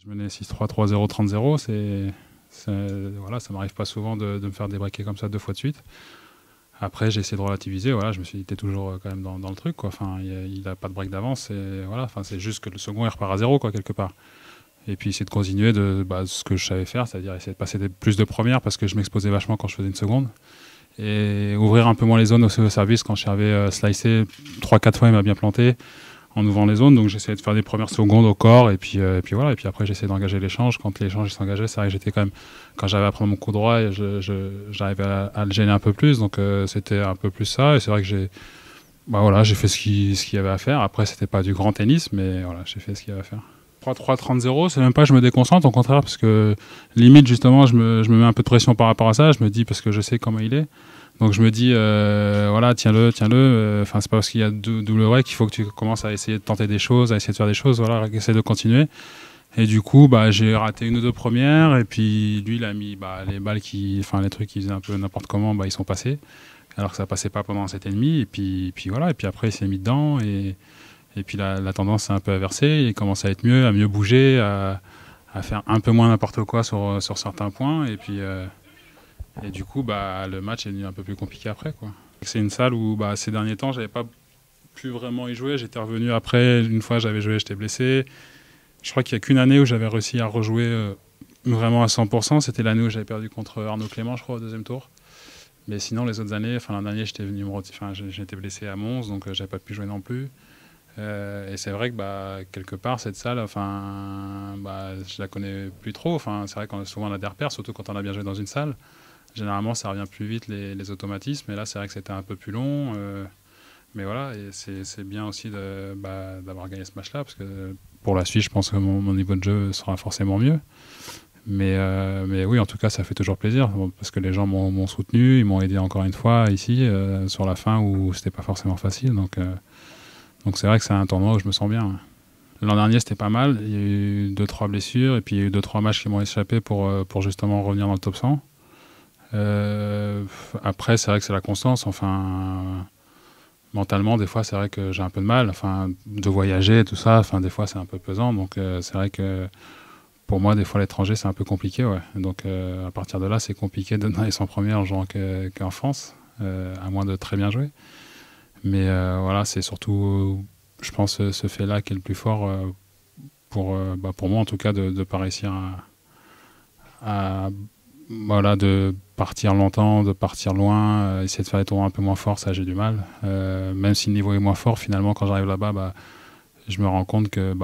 Je menais 6-3, 3-0, 30-0. Voilà, ça m'arrive pas souvent de me faire débreaker comme ça 2 fois de suite. Après, j'ai essayé de relativiser. Voilà, je me suis dit, t'es toujours quand même dans le truc, quoi. Enfin, il a pas de break d'avance. Et voilà, enfin, c'est juste que le second, il repart à zéro, quoi, quelque part. Et puis, essayer de continuer ce que je savais faire, c'est-à-dire essayer de passer plus de premières parce que je m'exposais vachement quand je faisais une seconde. Et ouvrir un peu moins les zones aussi au service quand je savais slicer 3-4 fois, il m'a bien planté en ouvrant les zones. Donc j'essayais de faire des premières secondes au corps et puis voilà. Et puis après j'essayais d'engager l'échange. Quand l'échange s'engageait, c'est vrai que j'étais quand même, quand j'avais à prendre mon coup droit, j'arrivais à le gêner un peu plus. Donc c'était un peu plus ça. Et c'est vrai que j'ai fait ce qu'il y avait à faire. Après c'était pas du grand tennis, mais voilà, j'ai fait ce qu'il y avait à faire. 3-3, 30-0, c'est même pas je me déconcentre, au contraire, parce que limite justement je me mets un peu de pression par rapport à ça. Je me dis, parce que je sais comment il est. Donc je me dis, voilà, tiens-le. Enfin, c'est pas parce qu'il y a double break qu'il faut que tu commences à essayer de tenter des choses, à essayer de faire des choses. Voilà, essayer de continuer. Et du coup, j'ai raté une ou deux premières. Et puis lui, il a mis les balles les trucs qui faisaient un peu n'importe comment, ils sont passés. Alors que ça passait pas pendant 7,5. Et puis voilà. Et puis après, il s'est mis dedans. Et puis la tendance s'est un peu inversée. Il commence à être mieux, à mieux bouger, à faire un peu moins n'importe quoi sur certains points. Et du coup, le match est devenu un peu plus compliqué après, quoi. C'est une salle où ces derniers temps, j'avais pas pu vraiment y jouer. J'étais revenu après, une fois j'avais joué, j'étais blessé. Je crois qu'il n'y a qu'une année où j'avais réussi à rejouer vraiment à 100%. C'était l'année où j'avais perdu contre Arnaud Clément, je crois, au deuxième tour. Mais sinon, les autres années, l'an dernier, j'étais blessé à Mons, donc j'avais pas pu jouer non plus. Et c'est vrai que quelque part, cette salle, je la connais plus trop. C'est vrai qu'on a souvent des repères, surtout quand on a bien joué dans une salle. Généralement, ça revient plus vite, les automatismes. Et là, c'est vrai que c'était un peu plus long. Mais voilà, et c'est bien aussi d'avoir gagné ce match-là, parce que pour la suite, je pense que mon niveau de jeu sera forcément mieux. Mais oui, en tout cas, ça fait toujours plaisir, parce que les gens m'ont soutenu, ils m'ont aidé encore une fois ici, sur la fin, où c'était pas forcément facile. Donc c'est vrai que c'est un tournoi où je me sens bien. L'an dernier, c'était pas mal. Il y a eu 2-3 blessures, et puis il y a eu 2-3 matchs qui m'ont échappé pour justement revenir dans le top 100. Après, c'est vrai que c'est la constance. Mentalement, des fois, c'est vrai que j'ai un peu de mal. De voyager, tout ça, des fois, c'est un peu pesant. Donc, c'est vrai que pour moi, des fois, l'étranger, c'est un peu compliqué. Ouais. Donc, à partir de là, c'est compliqué de donner son premier en jouant qu'en France, à moins de très bien jouer. Mais voilà, c'est surtout, je pense, ce fait-là qui est le plus fort pour moi, en tout cas, de ne pas réussir de partir longtemps, de partir loin, essayer de faire des tours un peu moins forts, ça j'ai du mal. Même si le niveau est moins fort, finalement quand j'arrive là-bas, je me rends compte que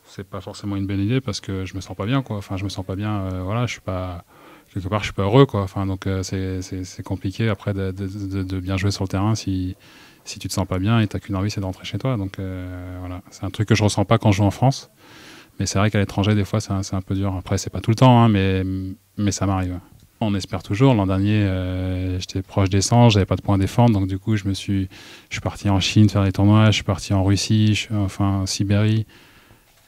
c'est pas forcément une bonne idée parce que je me sens pas bien, quoi. Je me sens pas bien, voilà, je suis pas quelque part, je suis pas heureux, quoi. Donc c'est compliqué après de bien jouer sur le terrain si tu te sens pas bien et t'as qu'une envie, c'est de rentrer chez toi. Donc voilà, c'est un truc que je ressens pas quand je joue en France. Mais c'est vrai qu'à l'étranger, des fois, c'est un peu dur. Après, c'est pas tout le temps, hein, mais ça m'arrive. On espère toujours. L'an dernier, j'étais proche des 100, j'avais pas de points à défendre. Donc, du coup, je suis parti en Chine faire des tournois, je suis parti en Russie, en Sibérie.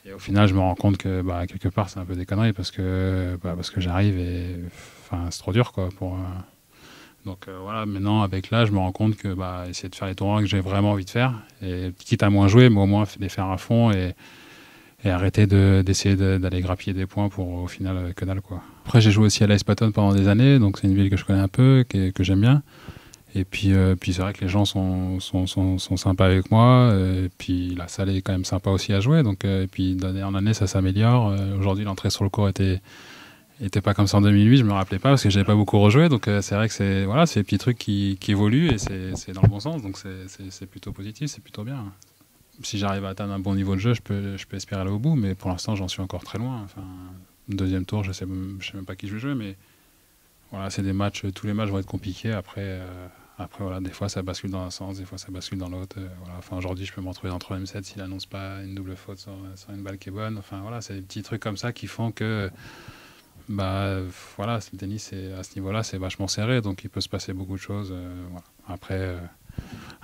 Et au final, je me rends compte que, quelque part, c'est un peu des conneries parce que j'arrive et c'est trop dur, quoi. Donc, voilà, maintenant, avec l'âge, je me rends compte que, essayer de faire les tournois que j'ai vraiment envie de faire, et quitte à moins jouer, mais au moins les faire à fond et arrêter d'essayer d'aller grappiller des points pour au final que dalle, quoi. Après j'ai joué aussi à l'Ice Patton pendant des années, donc c'est une ville que je connais un peu, que j'aime bien. Et puis c'est vrai que les gens sont sympas avec moi, et puis la salle est quand même sympa aussi à jouer, donc et puis d'année en année ça s'améliore. Aujourd'hui l'entrée sur le court était pas comme ça en 2008, je me rappelais pas parce que j'avais pas beaucoup rejoué, donc c'est vrai que c'est des petits trucs qui évoluent et c'est dans le bon sens, donc c'est plutôt positif, c'est plutôt bien. Si j'arrive à atteindre un bon niveau de jeu, je peux espérer aller au bout, mais pour l'instant, j'en suis encore très loin. Deuxième tour, je sais même pas qui je vais jouer, mais voilà, c'est des matchs, tous les matchs vont être compliqués. Après, voilà, des fois, ça bascule dans un sens, des fois, ça bascule dans l'autre. Voilà. Aujourd'hui, je peux me retrouver dans le troisième set s'il n'annonce pas une double faute sur une balle qui est bonne. Voilà, c'est des petits trucs comme ça qui font que, voilà, le tennis, à ce niveau-là, c'est vachement serré, donc il peut se passer beaucoup de choses. Voilà.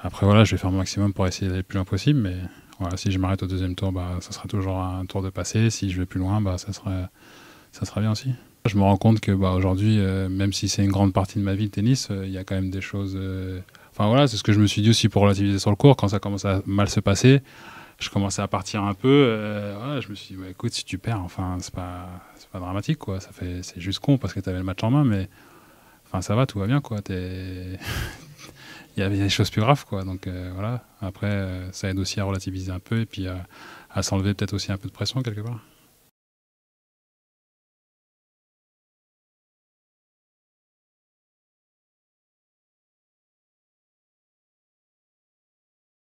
Après, voilà, je vais faire mon maximum pour essayer d'aller le plus loin possible, mais voilà, si je m'arrête au deuxième tour, ça sera toujours un tour de passé. Si je vais plus loin, ça sera bien aussi. Je me rends compte que aujourd'hui, même si c'est une grande partie de ma vie le tennis, il y a quand même des choses. Voilà, c'est ce que je me suis dit aussi pour relativiser sur le court. Quand ça commence à mal se passer, je commençais à partir un peu. Voilà, je me suis dit, bah, écoute, si tu perds, enfin, c'est pas dramatique, quoi. C'est juste con parce que tu avais le match en main, mais enfin, ça va, tout va bien, quoi. Il y avait des choses plus graves, quoi. Donc voilà. Après, ça aide aussi à relativiser un peu et puis à s'enlever peut-être aussi un peu de pression quelque part.